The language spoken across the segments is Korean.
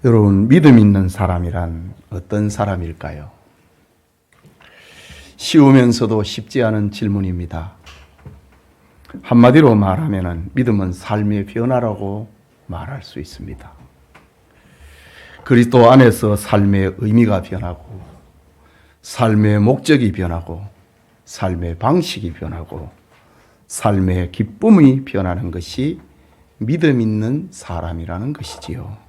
여러분, 믿음 있는 사람이란 어떤 사람일까요? 쉬우면서도 쉽지 않은 질문입니다. 한마디로 말하면 믿음은 삶의 변화라고 말할 수 있습니다. 그리스도 안에서 삶의 의미가 변하고, 삶의 목적이 변하고, 삶의 방식이 변하고, 삶의 기쁨이 변하는 것이 믿음 있는 사람이라는 것이지요.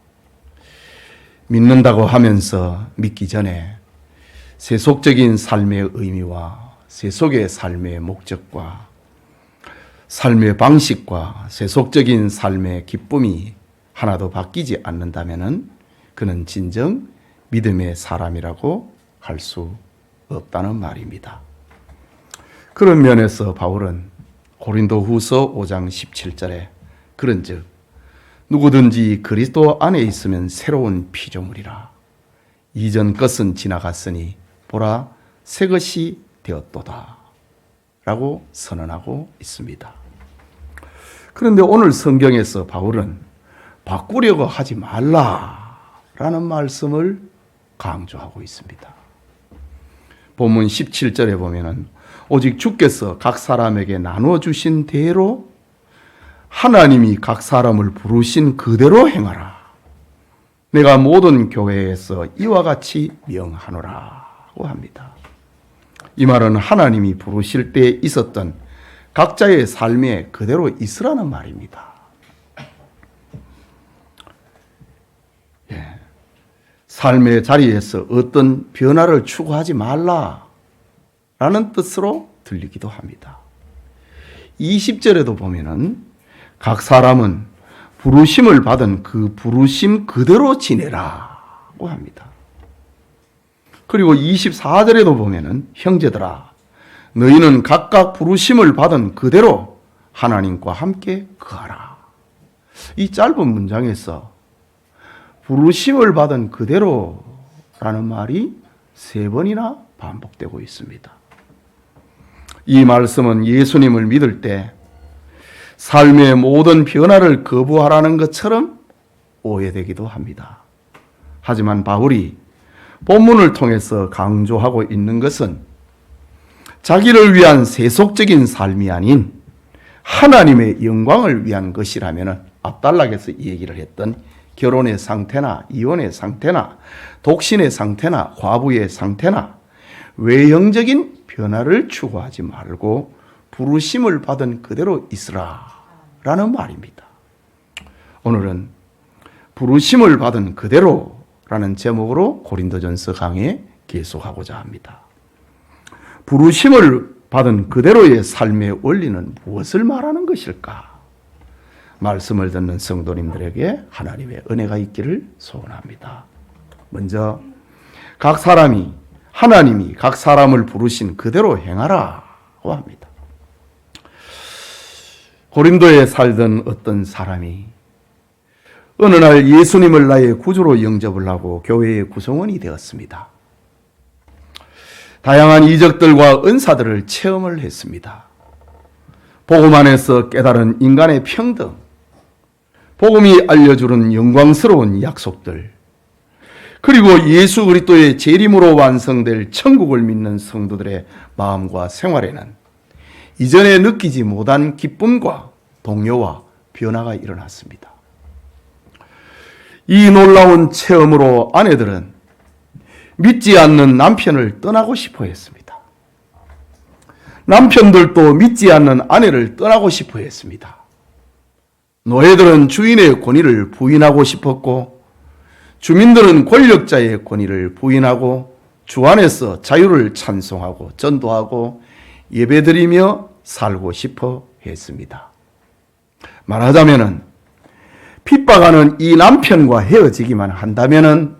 믿는다고 하면서 믿기 전에 세속적인 삶의 의미와 세속의 삶의 목적과 삶의 방식과 세속적인 삶의 기쁨이 하나도 바뀌지 않는다면 그는 진정 믿음의 사람이라고 할 수 없다는 말입니다. 그런 면에서 바울은 고린도후서 5장 17절에 그런즉 누구든지 그리스도 안에 있으면 새로운 피조물이라. 이전 것은 지나갔으니 보라 새 것이 되었도다 라고 선언하고 있습니다. 그런데 오늘 성경에서 바울은 바꾸려고 하지 말라라는 말씀을 강조하고 있습니다. 본문 17절에 보면은 오직 주께서 각 사람에게 나누어 주신 대로 하나님이 각 사람을 부르신 그대로 행하라. 내가 모든 교회에서 이와 같이 명하노라고 합니다. 이 말은 하나님이 부르실 때 있었던 각자의 삶에 그대로 있으라는 말입니다. 삶의 자리에서 어떤 변화를 추구하지 말라라는 뜻으로 들리기도 합니다. 20절에도 보면은 각 사람은 부르심을 받은 그 부르심 그대로 지내라고 합니다. 그리고 24절에도 보면은 형제들아 너희는 각각 부르심을 받은 그대로 하나님과 함께 거하라. 이 짧은 문장에서 부르심을 받은 그대로라는 말이 3번이나 반복되고 있습니다. 이 말씀은 예수님을 믿을 때 삶의 모든 변화를 거부하라는 것처럼 오해되기도 합니다. 하지만 바울이 본문을 통해서 강조하고 있는 것은 자기를 위한 세속적인 삶이 아닌 하나님의 영광을 위한 것이라면 앞단락에서 이 얘기를 했던 결혼의 상태나 이혼의 상태나 독신의 상태나 과부의 상태나 외형적인 변화를 추구하지 말고 부르심을 받은 그대로 있으라 라는 말입니다. 오늘은 부르심을 받은 그대로라는 제목으로 고린도전서 강의에 계속하고자 합니다. 부르심을 받은 그대로의 삶의 원리는 무엇을 말하는 것일까? 말씀을 듣는 성도님들에게 하나님의 은혜가 있기를 소원합니다. 먼저 각 사람이 하나님이 각 사람을 부르신 그대로 행하라고 합니다. 고린도에 살던 어떤 사람이 어느 날 예수님을 나의 구주로 영접을 하고 교회의 구성원이 되었습니다. 다양한 이적들과 은사들을 체험을 했습니다. 복음 안에서 깨달은 인간의 평등, 복음이 알려주는 영광스러운 약속들, 그리고 예수 그리스도의 재림으로 완성될 천국을 믿는 성도들의 마음과 생활에는 이전에 느끼지 못한 기쁨과 동요와 변화가 일어났습니다. 이 놀라운 체험으로 아내들은 믿지 않는 남편을 떠나고 싶어 했습니다. 남편들도 믿지 않는 아내를 떠나고 싶어 했습니다. 노예들은 주인의 권위를 부인하고 싶었고, 주민들은 권력자의 권위를 부인하고 주 안에서 자유를 찬송하고 전도하고 예배드리며 살고 싶어 했습니다. 말하자면은 핍박하는 이 남편과 헤어지기만 한다면은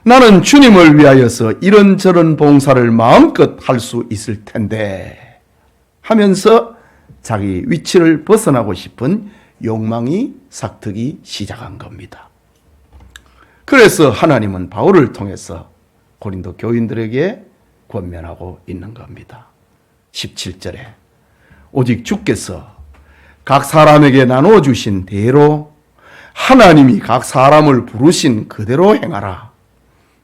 나는 주님을 위하여서 이런저런 봉사를 마음껏 할 수 있을 텐데 하면서 자기 위치를 벗어나고 싶은 욕망이 싹트기 시작한 겁니다. 그래서 하나님은 바울을 통해서 고린도 교인들에게 권면하고 있는 겁니다. 17절에 오직 주께서 각 사람에게 나누어 주신 대로 하나님이 각 사람을 부르신 그대로 행하라.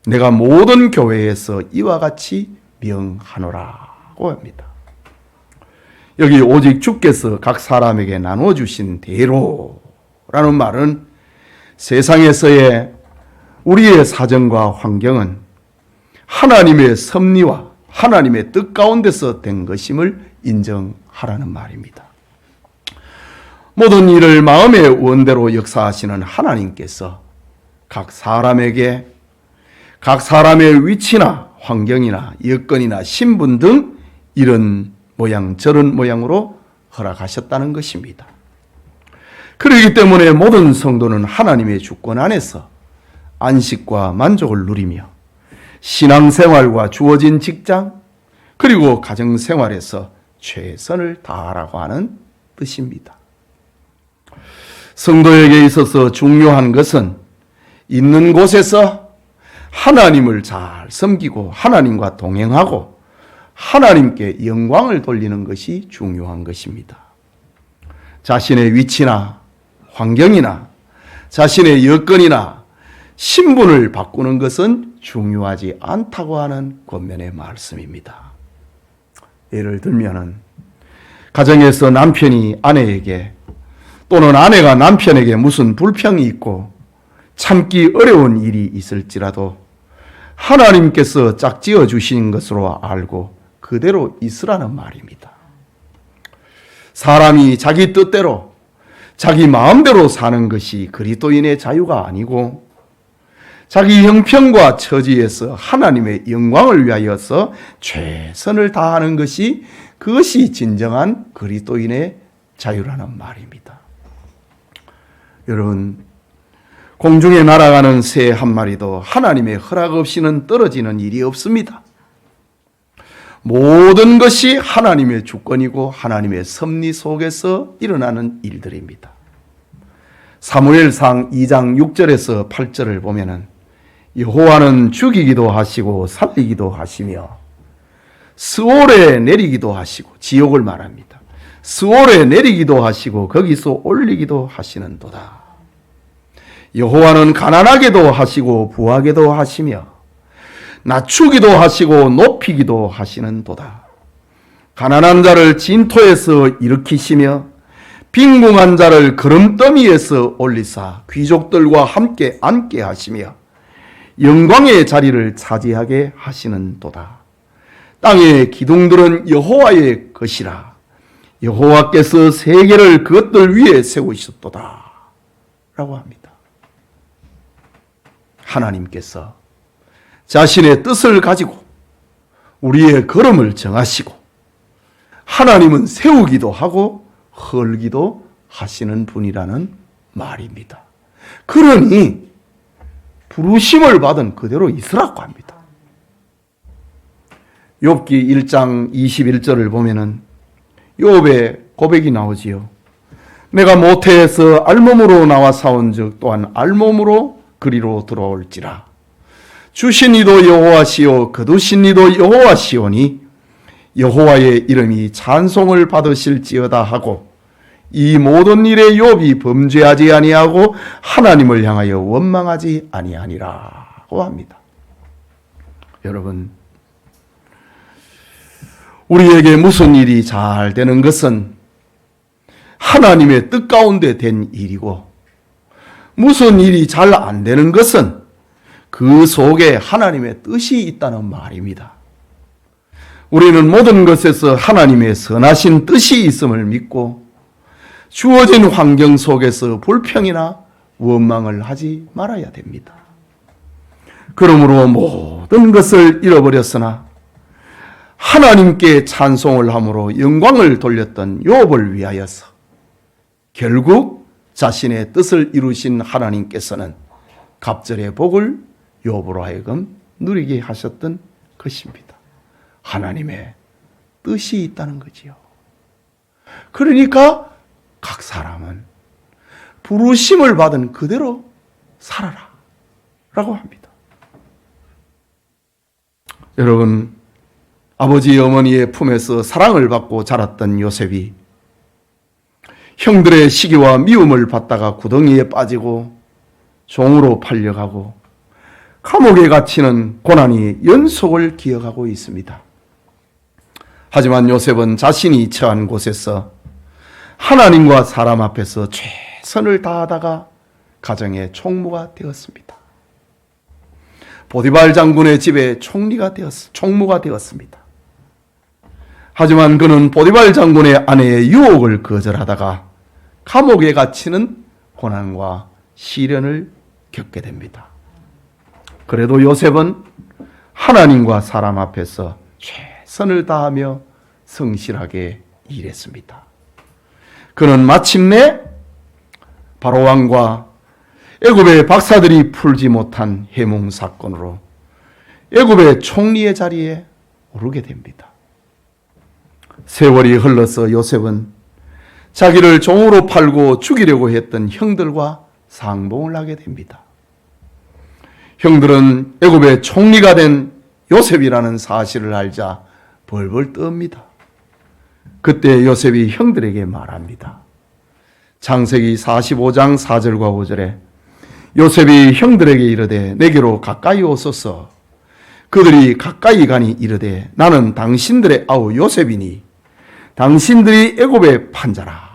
내가 모든 교회에서 이와 같이 명하노라고 합니다. 여기 오직 주께서 각 사람에게 나눠주신 대로라는 말은 세상에서의 우리의 사정과 환경은 하나님의 섭리와 하나님의 뜻 가운데서 된 것임을 인정하라는 말입니다. 모든 일을 마음의 원대로 역사하시는 하나님께서 각 사람에게 각 사람의 위치나 환경이나 여건이나 신분 등 이런 모양 저런 모양으로 허락하셨다는 것입니다. 그렇기 때문에 모든 성도는 하나님의 주권 안에서 안식과 만족을 누리며 신앙생활과 주어진 직장 그리고 가정생활에서 최선을 다하라고 하는 뜻입니다. 성도에게 있어서 중요한 것은 있는 곳에서 하나님을 잘 섬기고 하나님과 동행하고 하나님께 영광을 돌리는 것이 중요한 것입니다. 자신의 위치나 환경이나 자신의 여건이나 신분을 바꾸는 것은 중요하지 않다고 하는 권면의 말씀입니다. 예를 들면은 가정에서 남편이 아내에게 또는 아내가 남편에게 무슨 불평이 있고 참기 어려운 일이 있을지라도 하나님께서 짝지어 주신 것으로 알고 그대로 있으라는 말입니다. 사람이 자기 뜻대로 자기 마음대로 사는 것이 그리스도인의 자유가 아니고 자기 형편과 처지에서 하나님의 영광을 위하여서 최선을 다하는 것이 그것이 진정한 그리스도인의 자유라는 말입니다. 여러분, 공중에 날아가는 새 한 마리도 하나님의 허락 없이는 떨어지는 일이 없습니다. 모든 것이 하나님의 주권이고 하나님의 섭리 속에서 일어나는 일들입니다. 사무엘상 2장 6절에서 8절을 보면은 여호와는 죽이기도 하시고 살리기도 하시며 스올에 내리기도 하시고 지옥을 말합니다. 스올에 내리기도 하시고 거기서 올리기도 하시는도다. 여호와는 가난하게도 하시고 부하게도 하시며 낮추기도 하시고 높이기도 하시는도다. 가난한 자를 진토에서 일으키시며 빈궁한 자를 거름더미에서 올리사 귀족들과 함께 앉게 하시며 영광의 자리를 차지하게 하시는도다. 땅의 기둥들은 여호와의 것이라. 여호와께서 세계를 그것들 위에 세우셨도다. 라고 합니다. 하나님께서 자신의 뜻을 가지고 우리의 걸음을 정하시고 하나님은 세우기도 하고 헐기도 하시는 분이라는 말입니다. 그러니 부르심을 받은 그대로 있으라고 합니다. 욥기 1장 21절을 보면은 욥의 고백이 나오지요. 내가 모태에서 알몸으로 나와 사온즉 또한 알몸으로 그리로 들어올지라. 주신 이도 여호와시오 거두신 이도 여호와시오니 여호와의 이름이 찬송을 받으실지어다 하고 이 모든 일에 욥이 범죄하지 아니하고 하나님을 향하여 원망하지 아니하니라고 합니다. 여러분, 우리에게 무슨 일이 잘 되는 것은 하나님의 뜻 가운데 된 일이고 무슨 일이 잘 안 되는 것은 그 속에 하나님의 뜻이 있다는 말입니다. 우리는 모든 것에서 하나님의 선하신 뜻이 있음을 믿고 주어진 환경 속에서 불평이나 원망을 하지 말아야 됩니다. 그러므로 모든 것을 잃어버렸으나 하나님께 찬송을 함으로 영광을 돌렸던 욥을 위하여서 결국 자신의 뜻을 이루신 하나님께서는 갑절의 복을 욥으로 하여금 누리게 하셨던 것입니다. 하나님의 뜻이 있다는 거지요. 그러니까 각 사람은 부르심을 받은 그대로 살아라 라고 합니다. 여러분, 아버지 어머니의 품에서 사랑을 받고 자랐던 요셉이 형들의 시기와 미움을 받다가 구덩이에 빠지고 종으로 팔려가고 감옥에 갇히는 고난이 연속을 기억하고 있습니다. 하지만 요셉은 자신이 처한 곳에서 하나님과 사람 앞에서 최선을 다하다가 가정의 총무가 되었습니다. 보디발 장군의 집에 총무가 되었습니다. 하지만 그는 보디발 장군의 아내의 유혹을 거절하다가 감옥에 갇히는 고난과 시련을 겪게 됩니다. 그래도 요셉은 하나님과 사람 앞에서 최선을 다하며 성실하게 일했습니다. 그는 마침내 바로왕과 애굽의 박사들이 풀지 못한 해몽 사건으로 애굽의 총리의 자리에 오르게 됩니다. 세월이 흘러서 요셉은 자기를 종으로 팔고 죽이려고 했던 형들과 상봉을 하게 됩니다. 형들은 애굽의 총리가 된 요셉이라는 사실을 알자 벌벌 떱니다. 그때 요셉이 형들에게 말합니다. 창세기 45장 4절과 5절에 요셉이 형들에게 이르되 내게로 가까이 오소서. 그들이 가까이 가니 이르되 나는 당신들의 아우 요셉이니 당신들이 애굽의 판자라.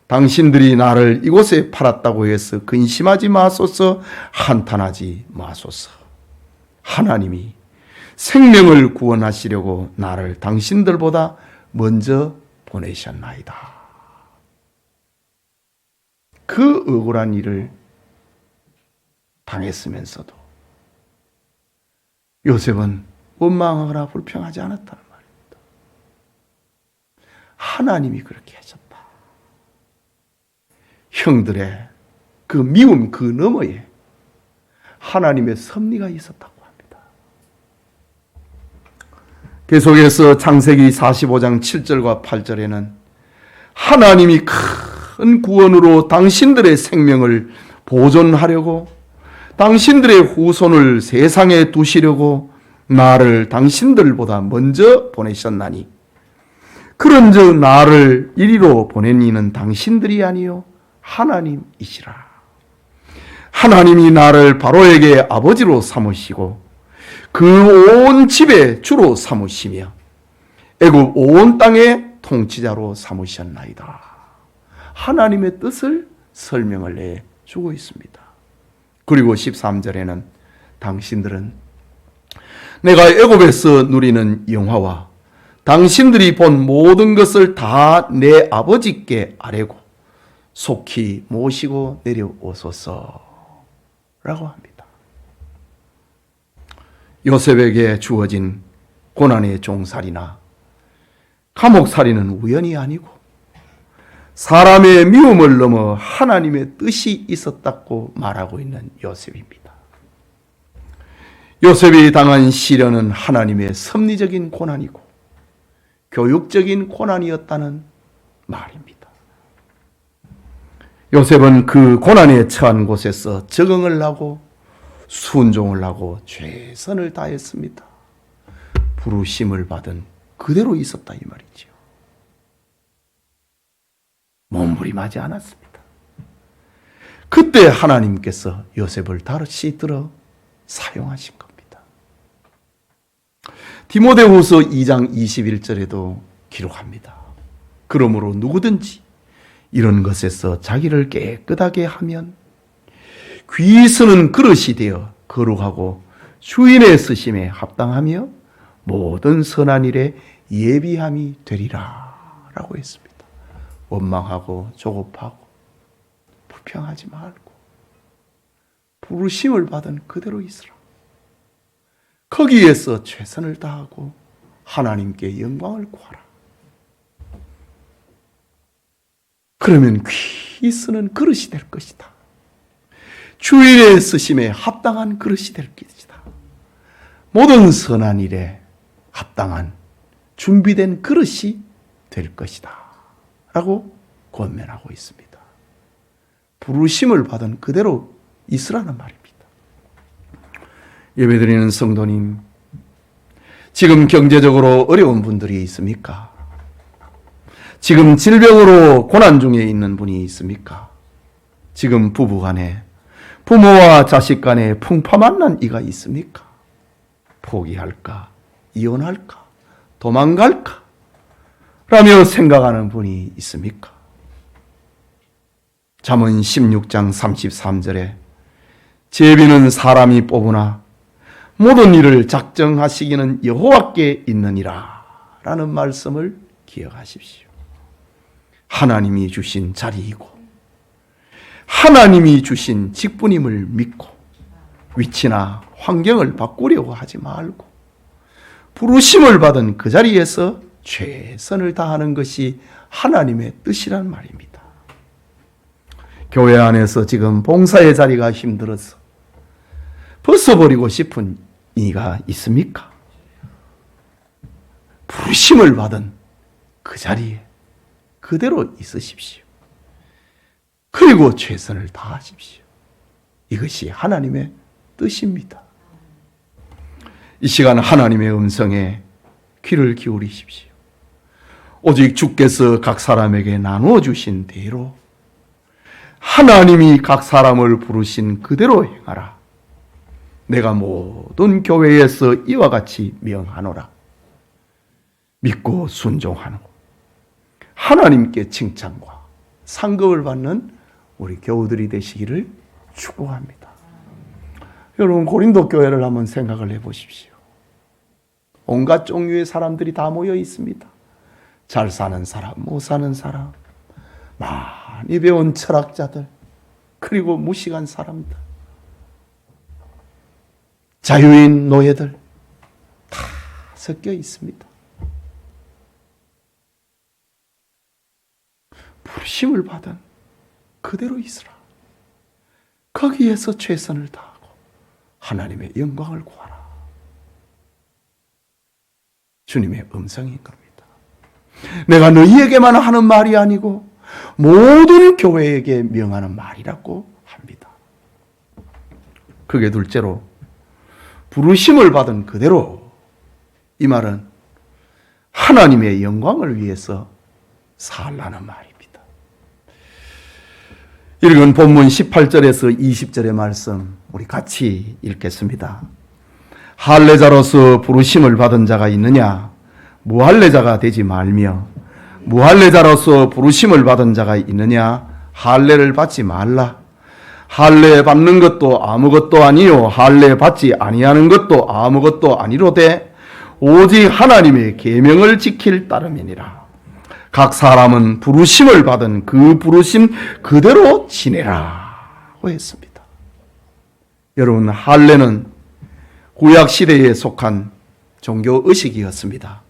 당신들이 나를 이곳에 팔았다고 해서 근심하지 마소서. 한탄하지 마소서. 하나님이 생명을 구원하시려고 나를 당신들보다 먼저 보내셨나이다. 그 억울한 일을 당했으면서도 요셉은 원망하거나 불평하지 않았다는 말입니다. 하나님이 그렇게 하셨다. 형들의 그 미움 그 너머에 하나님의 섭리가 있었다고 합니다. 계속해서 창세기 45장 7절과 8절에는 하나님이 큰 구원으로 당신들의 생명을 보존하려고 당신들의 후손을 세상에 두시려고 나를 당신들보다 먼저 보내셨나니 그런즉 나를 이리로 보낸 이는 당신들이 아니요 하나님이시라. 하나님이 나를 바로에게 아버지로 삼으시고 그 온 집의 주로 삼으시며 애굽 온 땅의 통치자로 삼으셨나이다. 하나님의 뜻을 설명을 해주고 있습니다. 그리고 13절에는 당신들은 내가 애굽에서 누리는 영화와 당신들이 본 모든 것을 다 내 아버지께 아뢰고 속히 모시고 내려오소서 라고 합니다. 요셉에게 주어진 고난의 종살이나 감옥살이는 우연이 아니고 사람의 미움을 넘어 하나님의 뜻이 있었다고 말하고 있는 요셉입니다. 요셉이 당한 시련은 하나님의 섭리적인 고난이고 교육적인 고난이었다는 말입니다. 요셉은 그 고난에 처한 곳에서 적응을 하고 순종을 하고 최선을 다했습니다. 부르심을 받은 그대로 있었다 이 말이죠. 몸부림하지 않았습니다. 그때 하나님께서 요셉을 다시 들어 사용하신 겁니다. 디모데후서 2장 21절에도 기록합니다. 그러므로 누구든지 이런 것에서 자기를 깨끗하게 하면 귀 쓰는 그릇이 되어 거룩하고 주인의 쓰심에 합당하며 모든 선한 일에 예비함이 되리라 라고 했습니다. 원망하고 조급하고 불평하지 말고 부르심을 받은 그대로 있으라. 거기에서 최선을 다하고 하나님께 영광을 구하라. 그러면 귀 쓰는 그릇이 될 것이다. 주일에 쓰심에 합당한 그릇이 될 것이다. 모든 선한 일에 합당한 준비된 그릇이 될 것이다 라고 권면하고 있습니다. 부르심을 받은 그대로 있으라는 말입니다. 예배드리는 성도님, 지금 경제적으로 어려운 분들이 있습니까? 지금 질병으로 고난 중에 있는 분이 있습니까? 지금 부부간에, 부모와 자식 간에 풍파만난 이가 있습니까? 포기할까? 이혼할까? 도망갈까? 라며 생각하는 분이 있습니까? 잠언 16장 33절에 제비는 사람이 뽑으나 모든 일을 작정하시기는 여호와께 있느니라 라는 말씀을 기억하십시오. 하나님이 주신 자리이고 하나님이 주신 직분임을 믿고 위치나 환경을 바꾸려고 하지 말고 부르심을 받은 그 자리에서 최선을 다하는 것이 하나님의 뜻이란 말입니다. 교회 안에서 지금 봉사의 자리가 힘들어서 벗어버리고 싶은 이가 있습니까? 부르심을 받은 그 자리에 그대로 있으십시오. 그리고 최선을 다하십시오. 이것이 하나님의 뜻입니다. 이 시간 하나님의 음성에 귀를 기울이십시오. 오직 주께서 각 사람에게 나누어 주신 대로 하나님이 각 사람을 부르신 그대로 행하라. 내가 모든 교회에서 이와 같이 명하노라. 믿고 순종하는 하나님께 칭찬과 상급을 받는 우리 교우들이 되시기를 축복합니다. 여러분, 고린도 교회를 한번 생각을 해보십시오. 온갖 종류의 사람들이 다 모여 있습니다. 잘 사는 사람, 못 사는 사람, 많이 배운 철학자들, 그리고 무식한 사람들, 자유인 노예들 다 섞여 있습니다. 부르심을 받은 그대로 있으라. 거기에서 최선을 다하고 하나님의 영광을 구하라. 주님의 음성인 겁니다. 내가 너희에게만 하는 말이 아니고 모든 교회에게 명하는 말이라고 합니다. 그게 둘째로 부르심을 받은 그대로, 이 말은 하나님의 영광을 위해서 살라는 말입니다. 읽은 본문 18절에서 20절의 말씀 우리 같이 읽겠습니다. 할례자로서 부르심을 받은 자가 있느냐? 무할례자가 되지 말며, 무할례자로서 부르심을 받은 자가 있느냐? 할례를 받지 말라. 할례 받는 것도 아무것도 아니요 할례 받지 아니하는 것도 아무것도 아니로되 오직 하나님의 계명을 지킬 따름이니라. 각 사람은 부르심을 받은 그 부르심 그대로 지내라고 했습니다. 여러분, 할례는 구약 시대에 속한 종교 의식이었습니다.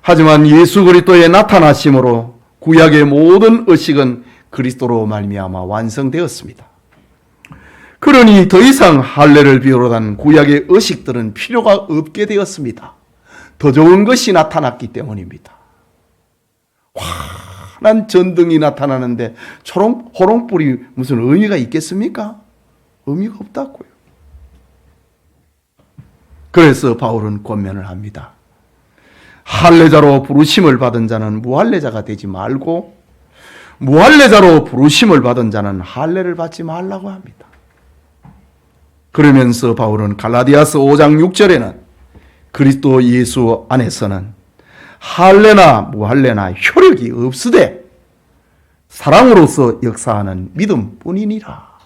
하지만 예수 그리스도의 나타나심으로 구약의 모든 의식은 그리스도로 말미암아 완성되었습니다. 그러니 더 이상 할례를 비롯한 구약의 의식들은 필요가 없게 되었습니다. 더 좋은 것이 나타났기 때문입니다. 환한 전등이 나타나는데 호롱불이 무슨 의미가 있겠습니까? 의미가 없다고요. 그래서 바울은 권면을 합니다. 할례자로 부르심을 받은 자는 무할례자가 되지 말고 무할례자로 부르심을 받은 자는 할례를 받지 말라고 합니다. 그러면서 바울은 갈라디아서 5장 6절에는 그리스도 예수 안에서는 할례나 무할례나 효력이 없으되 사랑으로서 역사하는 믿음뿐이니라.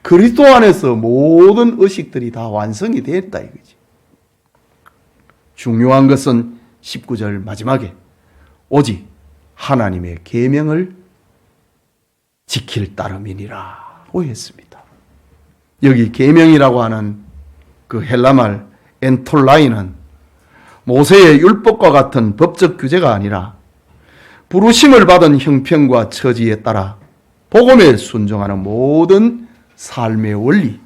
그리스도 안에서 모든 의식들이 다 완성이 됐다 이거지. 중요한 것은 19절 마지막에 오직 하나님의 계명을 지킬 따름이니라고 했습니다. 여기 계명이라고 하는 그 헬라말 엔톨라이는 모세의 율법과 같은 법적 규제가 아니라 부르심을 받은 형편과 처지에 따라 복음에 순종하는 모든 삶의 원리,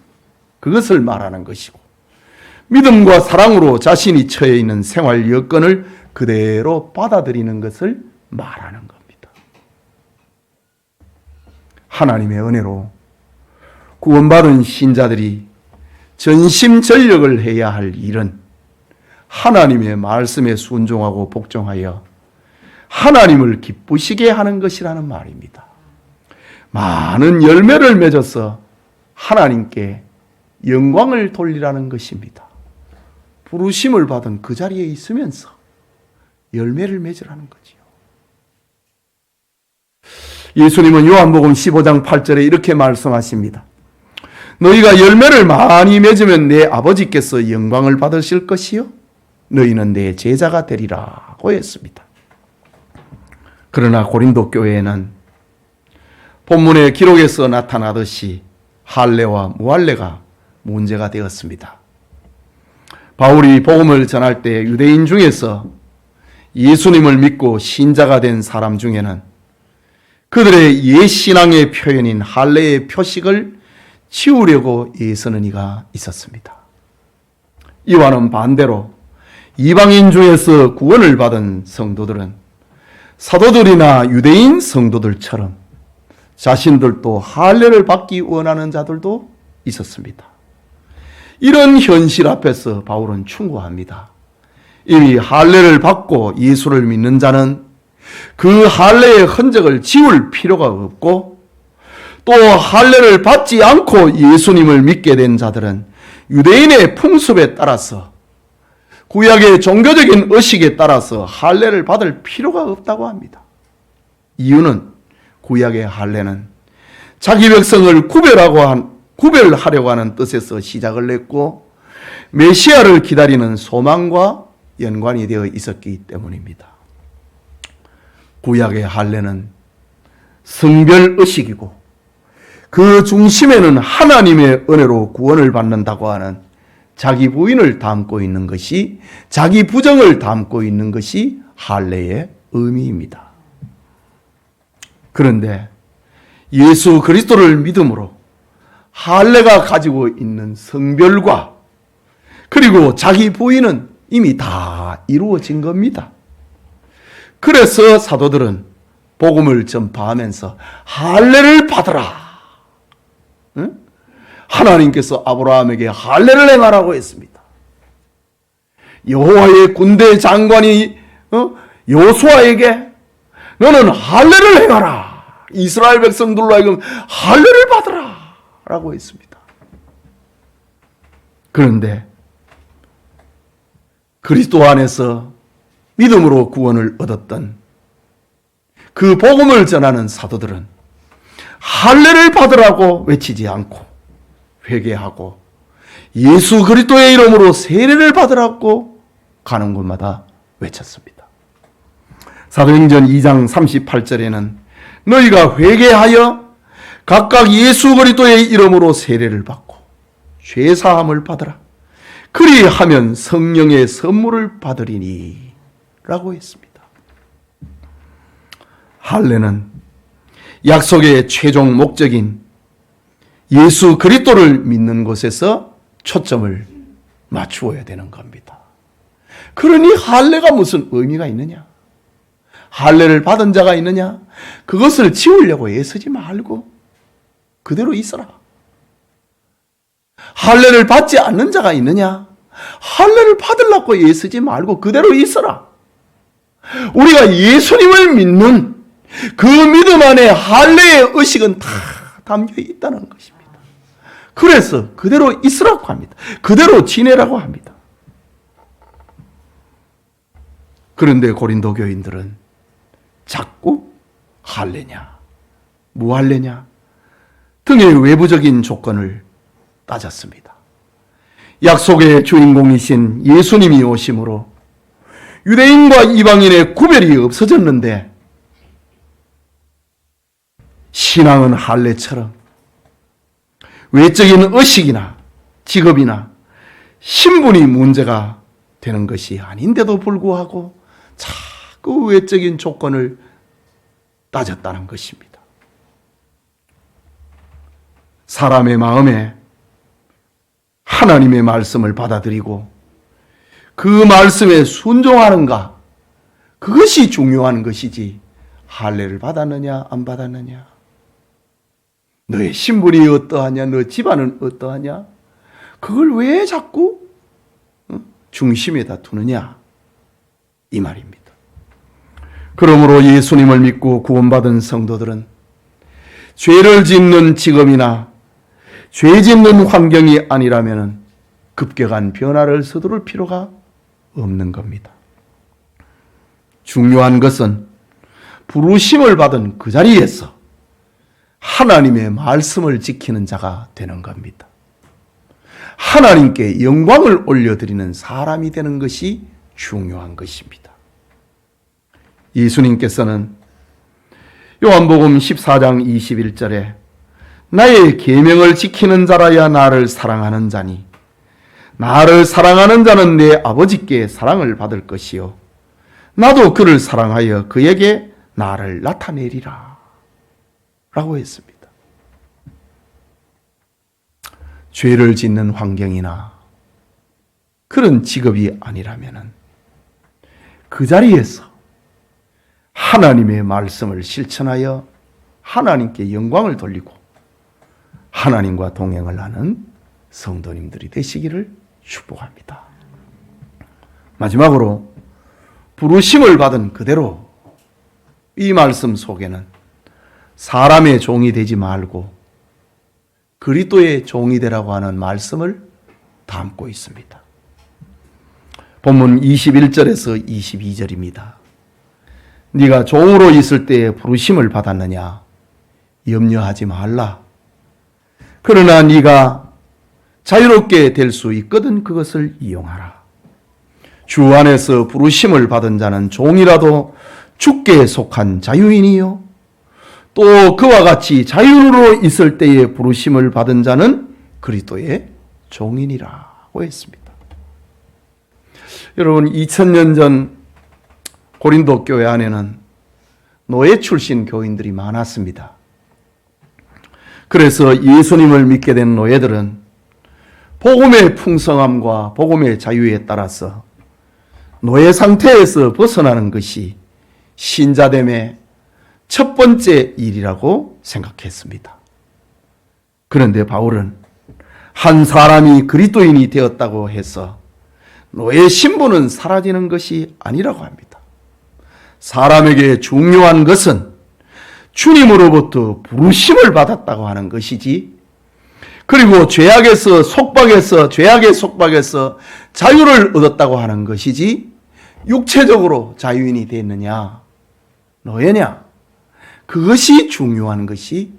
그것을 말하는 것이고 믿음과 사랑으로 자신이 처해 있는 생활 여건을 그대로 받아들이는 것을 말하는 겁니다. 하나님의 은혜로 구원받은 신자들이 전심전력을 해야 할 일은 하나님의 말씀에 순종하고 복종하여 하나님을 기쁘시게 하는 것이라는 말입니다. 많은 열매를 맺어서 하나님께 영광을 돌리라는 것입니다. 부르심을 받은 그 자리에 있으면서 열매를 맺으라는 거지요. 예수님은 요한복음 15장 8절에 이렇게 말씀하십니다. 너희가 열매를 많이 맺으면 내 아버지께서 영광을 받으실 것이요 너희는 내 제자가 되리라고 했습니다. 그러나 고린도 교회에는 본문의 기록에서 나타나듯이 할례와 무할례가 문제가 되었습니다. 바울이 복음을 전할 때 유대인 중에서 예수님을 믿고 신자가 된 사람 중에는 그들의 옛 신앙의 표현인 할례의 표식을 치우려고 애쓰는 이가 있었습니다. 이와는 반대로 이방인 중에서 구원을 받은 성도들은 사도들이나 유대인 성도들처럼 자신들도 할례를 받기 원하는 자들도 있었습니다. 이런 현실 앞에서 바울은 충고합니다. 이미 할례를 받고 예수를 믿는 자는 그 할례의 흔적을 지울 필요가 없고 또 할례를 받지 않고 예수님을 믿게 된 자들은 유대인의 풍습에 따라서 구약의 종교적인 의식에 따라서 할례를 받을 필요가 없다고 합니다. 이유는 구약의 할례는 자기 백성을 구별하려고 하는 뜻에서 시작을 했고 메시아를 기다리는 소망과 연관이 되어 있었기 때문입니다. 구약의 할례는 성별의식이고 그 중심에는 하나님의 은혜로 구원을 받는다고 하는 자기 부인을 담고 있는 것이, 자기 부정을 담고 있는 것이 할례의 의미입니다. 그런데 예수 그리스도를 믿음으로 할례가 가지고 있는 성별과 그리고 자기 부인은 이미 다 이루어진 겁니다. 그래서 사도들은 복음을 전파하면서 할례를 받으라. 응? 하나님께서 아브라함에게 할례를 행하라고 했습니다. 여호와의 군대 장관이 여호수아에게 너는 할례를 행하라. 이스라엘 백성들로 하여금 할례를 받으라 라고 했습니다. 그런데 그리스도 안에서 믿음으로 구원을 얻었던 그 복음을 전하는 사도들은 할례를 받으라고 외치지 않고 회개하고 예수 그리스도의 이름으로 세례를 받으라고 가는 곳마다 외쳤습니다. 사도행전 2장 38절에는 너희가 회개하여 각각 예수 그리스도의 이름으로 세례를 받고 죄사함을 받으라. 그리하면 성령의 선물을 받으리니 라고 했습니다. 할례는 약속의 최종 목적인 예수 그리스도를 믿는 곳에서 초점을 맞추어야 되는 겁니다. 그러니 할례가 무슨 의미가 있느냐? 할례를 받은 자가 있느냐? 그것을 지우려고 애쓰지 말고 그대로 있어라. 할례를 받지 않는 자가 있느냐? 할례를 받으려고 애쓰지 말고 그대로 있어라. 우리가 예수님을 믿는 그 믿음 안에 할례의 의식은 다 담겨 있다는 것입니다. 그래서 그대로 있으라고 합니다. 그대로 지내라고 합니다. 그런데 고린도 교인들은 자꾸 할례냐, 무할례냐 등의 외부적인 조건을 따졌습니다. 약속의 주인공이신 예수님이 오심으로 유대인과 이방인의 구별이 없어졌는데 신앙은 할례처럼 외적인 의식이나 직업이나 신분이 문제가 되는 것이 아닌데도 불구하고 자꾸 외적인 조건을 따졌다는 것입니다. 사람의 마음에 하나님의 말씀을 받아들이고 그 말씀에 순종하는가, 그것이 중요한 것이지 할례를 받았느냐 안 받았느냐, 너의 신분이 어떠하냐, 너 집안은 어떠하냐, 그걸 왜 자꾸 중심에다 두느냐 이 말입니다. 그러므로 예수님을 믿고 구원받은 성도들은 죄를 짓는 직업이나 죄 짓는 환경이 아니라면 급격한 변화를 서두를 필요가 없는 겁니다. 중요한 것은 부르심을 받은 그 자리에서 하나님의 말씀을 지키는 자가 되는 겁니다. 하나님께 영광을 올려드리는 사람이 되는 것이 중요한 것입니다. 예수님께서는 요한복음 14장 21절에 나의 계명을 지키는 자라야 나를 사랑하는 자니 나를 사랑하는 자는 내 아버지께 사랑을 받을 것이요 나도 그를 사랑하여 그에게 나를 나타내리라 라고 했습니다. 죄를 짓는 환경이나 그런 직업이 아니라면 그 자리에서 하나님의 말씀을 실천하여 하나님께 영광을 돌리고 하나님과 동행을 하는 성도님들이 되시기를 축복합니다. 마지막으로 부르심을 받은 그대로 이 말씀 속에는 사람의 종이 되지 말고 그리스도의 종이 되라고 하는 말씀을 담고 있습니다. 본문 21절에서 22절입니다. 네가 종으로 있을 때에 부르심을 받았느냐? 염려하지 말라. 그러나 네가 자유롭게 될 수 있거든 그것을 이용하라. 주 안에서 부르심을 받은 자는 종이라도 주께 속한 자유인이요 또 그와 같이 자유로 있을 때에 부르심을 받은 자는 그리스도의 종인이라고 했습니다. 여러분 2000년 전 고린도 교회 안에는 노예 출신 교인들이 많았습니다. 그래서 예수님을 믿게 된 노예들은 복음의 풍성함과 복음의 자유에 따라서 노예 상태에서 벗어나는 것이 신자됨의 첫 번째 일이라고 생각했습니다. 그런데 바울은 한 사람이 그리스도인이 되었다고 해서 노예 신분은 사라지는 것이 아니라고 합니다. 사람에게 중요한 것은 주님으로부터 부르심을 받았다고 하는 것이지 그리고 죄악의 속박에서 자유를 얻었다고 하는 것이지 육체적으로 자유인이 됐느냐 노예냐 그것이 중요한 것이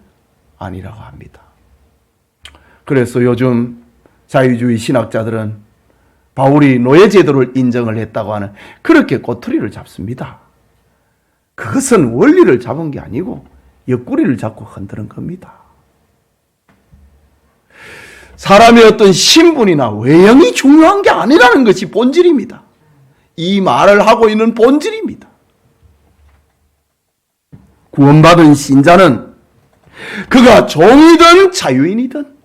아니라고 합니다. 그래서 요즘 자유주의 신학자들은 바울이 노예 제도를 인정을 했다고 하는 그렇게 꼬투리를 잡습니다. 그것은 원리를 잡은 게 아니고 옆구리를 잡고 흔드는 겁니다. 사람의 어떤 신분이나 외형이 중요한 게 아니라는 것이 본질입니다. 이 말을 하고 있는 본질입니다. 구원받은 신자는 그가 종이든 자유인이든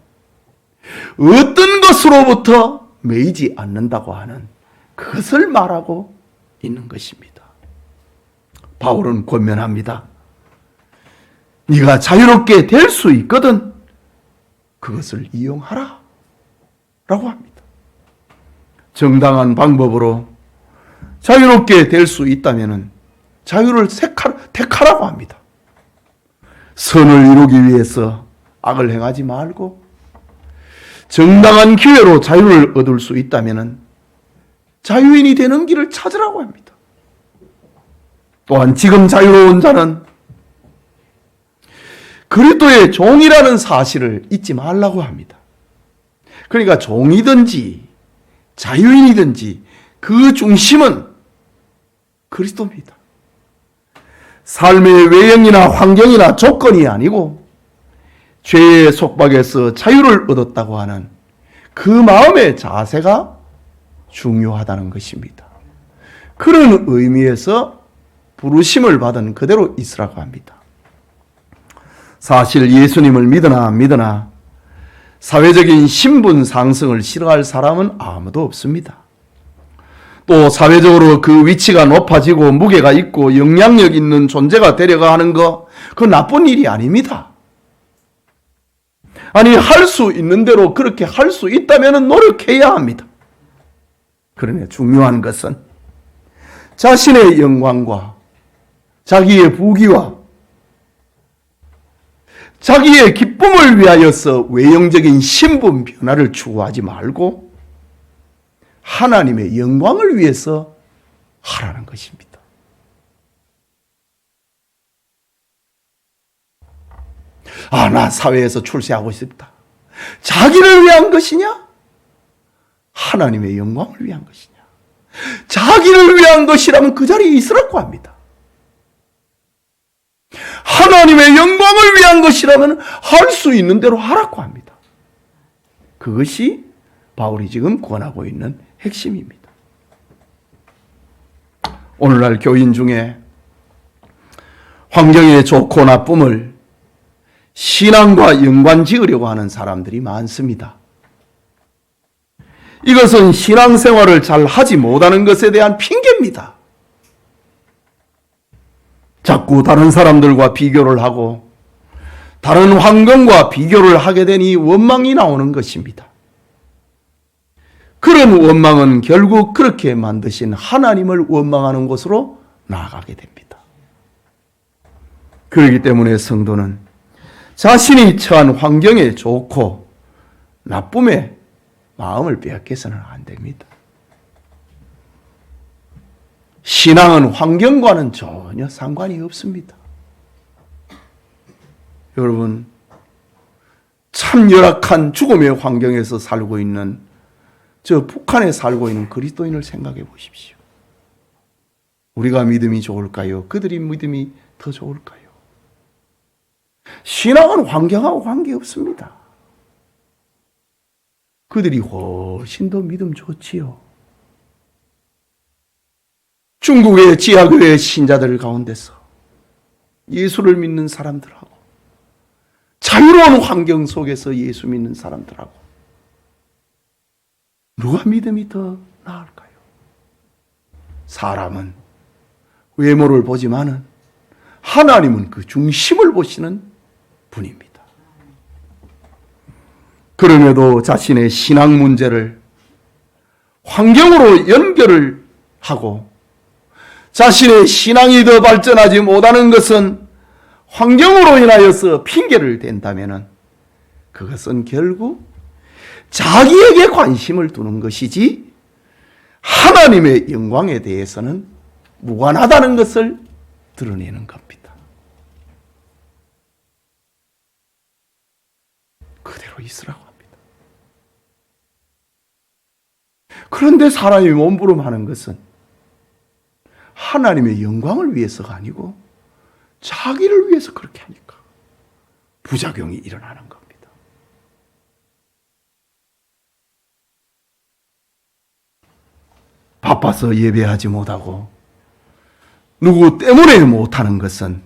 어떤 것으로부터 매이지 않는다고 하는 그것을 말하고 있는 것입니다. 바울은 권면합니다. 네가 자유롭게 될 수 있거든 그것을 이용하라 라고 합니다. 정당한 방법으로 자유롭게 될 수 있다면 자유를 택하라고 합니다. 선을 이루기 위해서 악을 행하지 말고 정당한 기회로 자유를 얻을 수 있다면 자유인이 되는 길을 찾으라고 합니다. 또한 지금 자유로운 자는 그리스도의 종이라는 사실을 잊지 말라고 합니다. 그러니까 종이든지 자유인이든지 그 중심은 그리스도입니다. 삶의 외형이나 환경이나 조건이 아니고 죄의 속박에서 자유를 얻었다고 하는 그 마음의 자세가 중요하다는 것입니다. 그런 의미에서 부르심을 받은 그대로 있으라고 합니다. 사실 예수님을 믿으나 안 믿으나 사회적인 신분 상승을 싫어할 사람은 아무도 없습니다. 또 사회적으로 그 위치가 높아지고 무게가 있고 영향력 있는 존재가 되려고 하는 거 그건 나쁜 일이 아닙니다. 아니 할 수 있는 대로 그렇게 할 수 있다면 노력해야 합니다. 그러나 중요한 것은 자신의 영광과 자기의 부귀와 자기의 기쁨을 위하여서 외형적인 신분 변화를 추구하지 말고 하나님의 영광을 위해서 하라는 것입니다. 나 사회에서 출세하고 싶다. 자기를 위한 것이냐? 하나님의 영광을 위한 것이냐? 자기를 위한 것이라면 그 자리에 있으라고 합니다. 하나님의 영광을 위한 것이라면 할 수 있는 대로 하라고 합니다. 그것이 바울이 지금 권하고 있는 핵심입니다. 오늘날 교인 중에 환경의 좋고 나쁨을 신앙과 연관지으려고 하는 사람들이 많습니다. 이것은 신앙생활을 잘 하지 못하는 것에 대한 핑계입니다. 자꾸 다른 사람들과 비교를 하고 다른 환경과 비교를 하게 되니 원망이 나오는 것입니다. 그런 원망은 결국 그렇게 만드신 하나님을 원망하는 곳으로 나아가게 됩니다. 그렇기 때문에 성도는 자신이 처한 환경에 좋고 나쁨에 마음을 빼앗겨서는 안 됩니다. 신앙은 환경과는 전혀 상관이 없습니다. 여러분, 참 열악한 죽음의 환경에서 살고 있는 저 북한에 살고 있는 그리스도인을 생각해 보십시오. 우리가 믿음이 좋을까요? 그들이 믿음이 더 좋을까요? 신앙은 환경하고 관계없습니다. 그들이 훨씬 더 믿음 좋지요. 중국의 지하교회 신자들 가운데서 예수를 믿는 사람들하고 자유로운 환경 속에서 예수 믿는 사람들하고 누가 믿음이 더 나을까요? 사람은 외모를 보지만은 하나님은 그 중심을 보시는 분입니다. 그럼에도 자신의 신앙 문제를 환경으로 연결을 하고 자신의 신앙이 더 발전하지 못하는 것은 환경으로 인하여서 핑계를 댄다면 그것은 결국 자기에게 관심을 두는 것이지 하나님의 영광에 대해서는 무관하다는 것을 드러내는 겁니다. 그대로 있으라고 합니다. 그런데 사람이 몸부림하는 것은 하나님의 영광을 위해서가 아니고 자기를 위해서 그렇게 하니까 부작용이 일어나는 겁니다. 바빠서 예배하지 못하고 누구 때문에 못하는 것은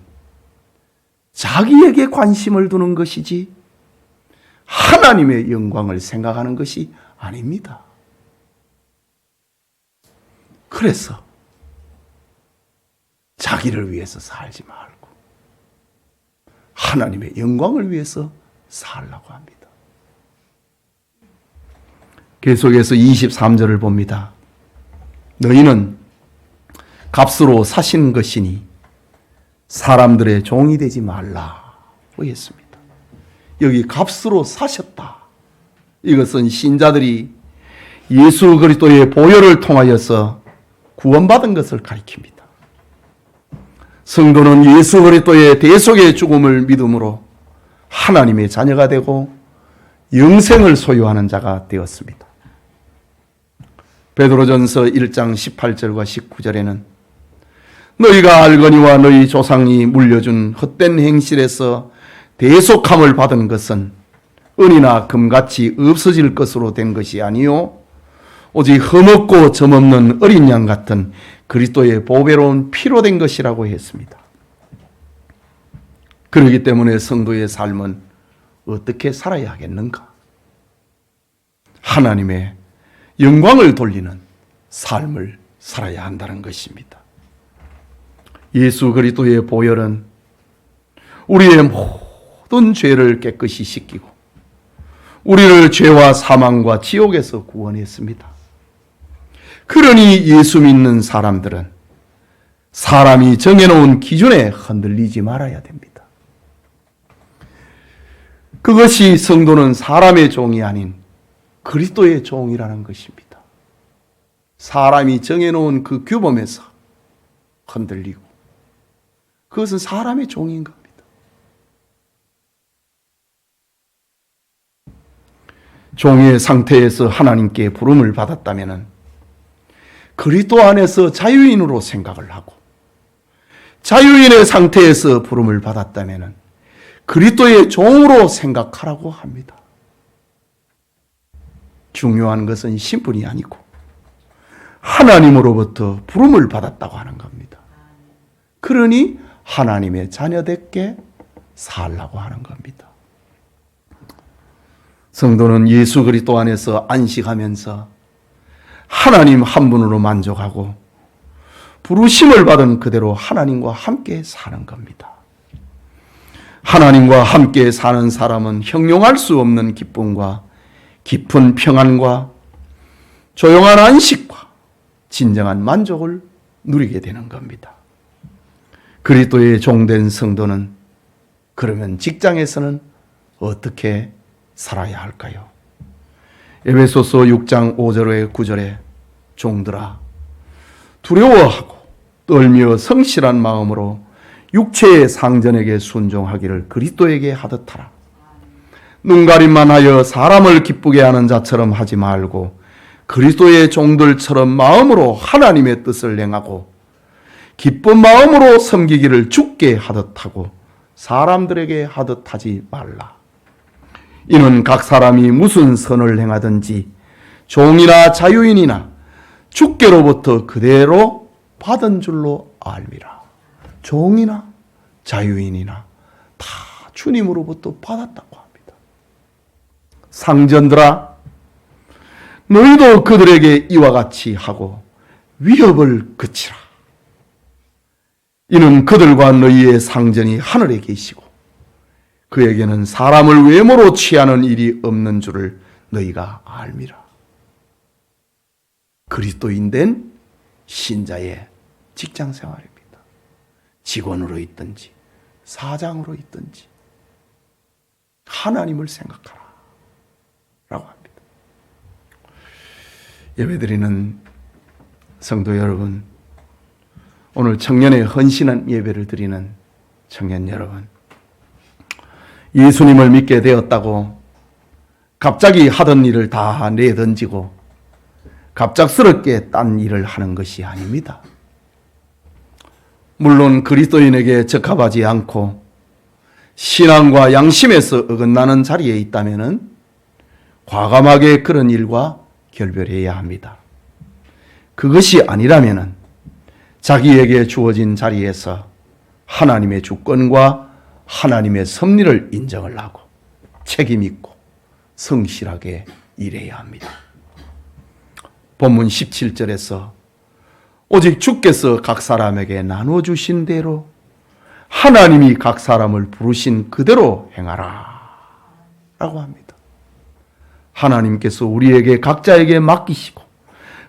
자기에게 관심을 두는 것이지 하나님의 영광을 생각하는 것이 아닙니다. 그래서 자기를 위해서 살지 말고 하나님의 영광을 위해서 살라고 합니다. 계속해서 23절을 봅니다. 너희는 값으로 사신 것이니 사람들의 종이 되지 말라고 했습니다. 여기 값으로 사셨다. 이것은 신자들이 예수 그리스도의 보혈을 통하여서 구원받은 것을 가리킵니다. 성도는 예수 그리스도의 대속의 죽음을 믿음으로 하나님의 자녀가 되고 영생을 소유하는 자가 되었습니다. 베드로전서 1장 18절과 19절에는 너희가 알거니와 너희 조상이 물려준 헛된 행실에서 대속함을 받은 것은 은이나 금같이 없어질 것으로 된 것이 아니요 오직 흠없고 점없는 어린 양 같은 그리스도의 보배로운 피로 된 것이라고 했습니다. 그렇기 때문에 성도의 삶은 어떻게 살아야 하겠는가? 하나님의 영광을 돌리는 삶을 살아야 한다는 것입니다. 예수 그리스도의 보혈은 우리의 모든 죄를 깨끗이 씻기고 우리를 죄와 사망과 지옥에서 구원했습니다. 그러니 예수 믿는 사람들은 사람이 정해놓은 기준에 흔들리지 말아야 됩니다. 그것이 성도는 사람의 종이 아닌 그리스도의 종이라는 것입니다. 사람이 정해놓은 그 규범에서 흔들리고 그것은 사람의 종인 겁니다. 종의 상태에서 하나님께 부름을 받았다면 그리스도 안에서 자유인으로 생각을 하고 자유인의 상태에서 부름을 받았다면 그리스도의 종으로 생각하라고 합니다. 중요한 것은 신분이 아니고 하나님으로부터 부름을 받았다고 하는 겁니다. 그러니 하나님의 자녀답게 살라고 하는 겁니다. 성도는 예수 그리스도 안에서 안식하면서 하나님 한 분으로 만족하고 부르심을 받은 그대로 하나님과 함께 사는 겁니다. 하나님과 함께 사는 사람은 형용할 수 없는 기쁨과 깊은 평안과 조용한 안식과 진정한 만족을 누리게 되는 겁니다. 그리스도의 종된 성도는 그러면 직장에서는 어떻게 살아야 할까요? 에베소서 6장 5절에 9절에 종들아 두려워하고 떨며 성실한 마음으로 육체의 상전에게 순종하기를 그리스도에게 하듯 하라. 눈가림만 하여 사람을 기쁘게 하는 자처럼 하지 말고 그리스도의 종들처럼 마음으로 하나님의 뜻을 행하고 기쁜 마음으로 섬기기를 주께 하듯 하고 사람들에게 하듯 하지 말라. 이는 각 사람이 무슨 선을 행하든지 종이나 자유인이나 주께로부터 그대로 받은 줄로 알미라. 종이나 자유인이나 다 주님으로부터 받았다고 합니다. 상전들아 너희도 그들에게 이와 같이 하고 위협을 그치라. 이는 그들과 너희의 상전이 하늘에 계시고 그에게는 사람을 외모로 취하는 일이 없는 줄을 너희가 알미라. 그리스도인 된 신자의 직장 생활입니다. 직원으로 있든지 사장으로 있든지 하나님을 생각하라 라고 합니다. 예배드리는 성도 여러분, 오늘 청년의 헌신한 예배를 드리는 청년 여러분, 예수님을 믿게 되었다고 갑자기 하던 일을 다 내던지고 갑작스럽게 딴 일을 하는 것이 아닙니다. 물론 그리스도인에게 적합하지 않고 신앙과 양심에서 어긋나는 자리에 있다면 과감하게 그런 일과 결별해야 합니다. 그것이 아니라면 자기에게 주어진 자리에서 하나님의 주권과 하나님의 섭리를 인정을 하고 책임 있고 성실하게 일해야 합니다. 본문 17절에서 오직 주께서 각 사람에게 나눠주신 대로 하나님이 각 사람을 부르신 그대로 행하라 라고 합니다. 하나님께서 우리에게 각자에게 맡기시고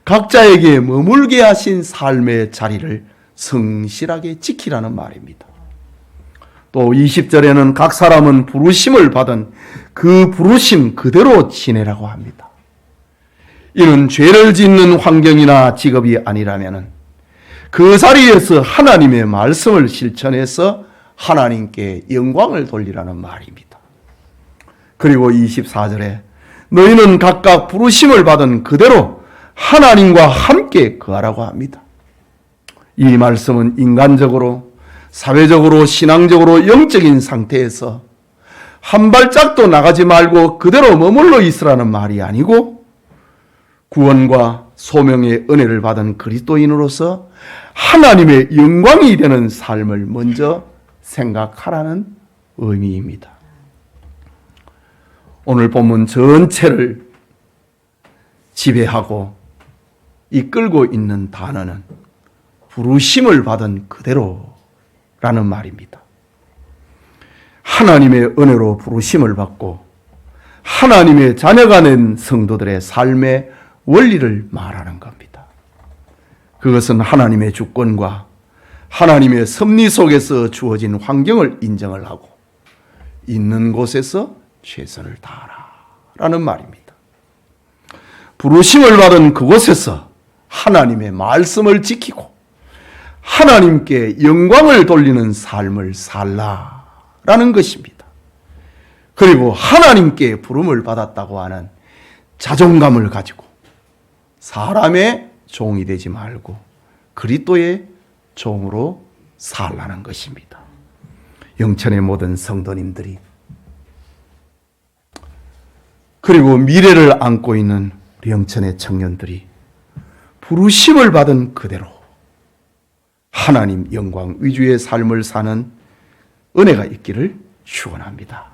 각자에게 머물게 하신 삶의 자리를 성실하게 지키라는 말입니다. 또 20절에는 각 사람은 부르심을 받은 그 부르심 그대로 지내라고 합니다. 이는 죄를 짓는 환경이나 직업이 아니라면 그 자리에서 하나님의 말씀을 실천해서 하나님께 영광을 돌리라는 말입니다. 그리고 24절에 너희는 각각 부르심을 받은 그대로 하나님과 함께 거하라고 합니다. 이 말씀은 인간적으로, 사회적으로, 신앙적으로, 영적인 상태에서 한 발짝도 나가지 말고 그대로 머물러 있으라는 말이 아니고 구원과 소명의 은혜를 받은 그리스도인으로서 하나님의 영광이 되는 삶을 먼저 생각하라는 의미입니다. 오늘 본문 전체를 지배하고 이끌고 있는 단어는 부르심을 받은 그대로라는 말입니다. 하나님의 은혜로 부르심을 받고 하나님의 자녀가 된 성도들의 삶의 원리를 말하는 겁니다. 그것은 하나님의 주권과 하나님의 섭리 속에서 주어진 환경을 인정을 하고 있는 곳에서 최선을 다하라 라는 말입니다. 부르심을 받은 그곳에서 하나님의 말씀을 지키고 하나님께 영광을 돌리는 삶을 살라라는 것입니다. 그리고 하나님께 부름을 받았다고 하는 자존감을 가지고 사람의 종이 되지 말고 그리스도의 종으로 살라는 것입니다. 영천의 모든 성도님들이 그리고 미래를 안고 있는 우리 영천의 청년들이 부르심을 받은 그대로 하나님 영광 위주의 삶을 사는 은혜가 있기를 축원합니다.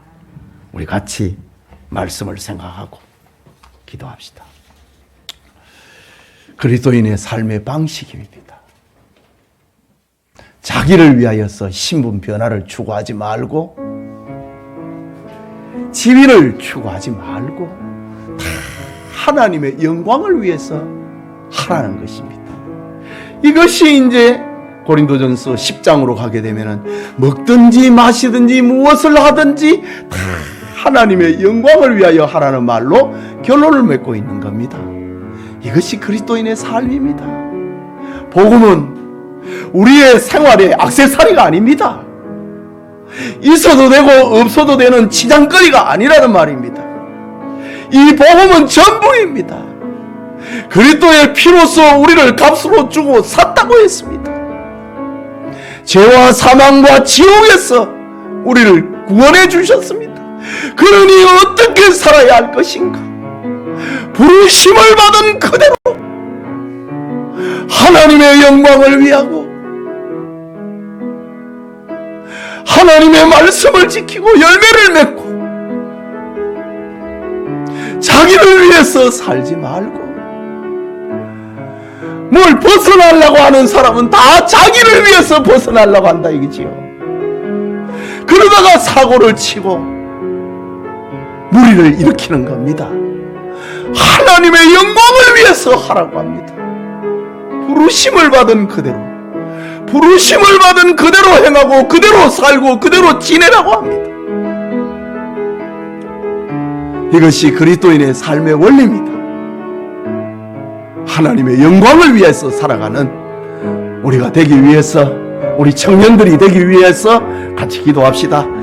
우리 같이 말씀을 생각하고 기도합시다. 그리스도인의 삶의 방식입니다. 자기를 위하여서 신분 변화를 추구하지 말고 지위를 추구하지 말고 다 하나님의 영광을 위해서 하라는 것입니다. 이것이 이제 고린도전서 10장으로 가게 되면은 먹든지 마시든지 무엇을 하든지 다 하나님의 영광을 위하여 하라는 말로 결론을 맺고 있는 겁니다. 이것이 그리스도인의 삶입니다. 복음은 우리의 생활의 액세서리가 아닙니다. 있어도 되고 없어도 되는 치장거리가 아니라는 말입니다. 이 복음은 전부입니다. 그리스도의 피로써 우리를 값으로 주고 샀다고 했습니다. 죄와 사망과 지옥에서 우리를 구원해 주셨습니다. 그러니 어떻게 살아야 할 것인가? 부르심을 받은 그대로 하나님의 영광을 위하고 하나님의 말씀을 지키고 열매를 맺고 자기를 위해서 살지 말고 뭘 벗어나려고 하는 사람은 다 자기를 위해서 벗어나려고 한다 이거지요. 그러다가 사고를 치고 무리를 일으키는 겁니다. 하나님의 영광을 위해서 하라고 합니다. 부르심을 받은 그대로 행하고 그대로 살고 그대로 지내라고 합니다. 이것이 그리스도인의 삶의 원리입니다. 하나님의 영광을 위해서 살아가는 우리가 되기 위해서, 우리 청년들이 되기 위해서 같이 기도합시다.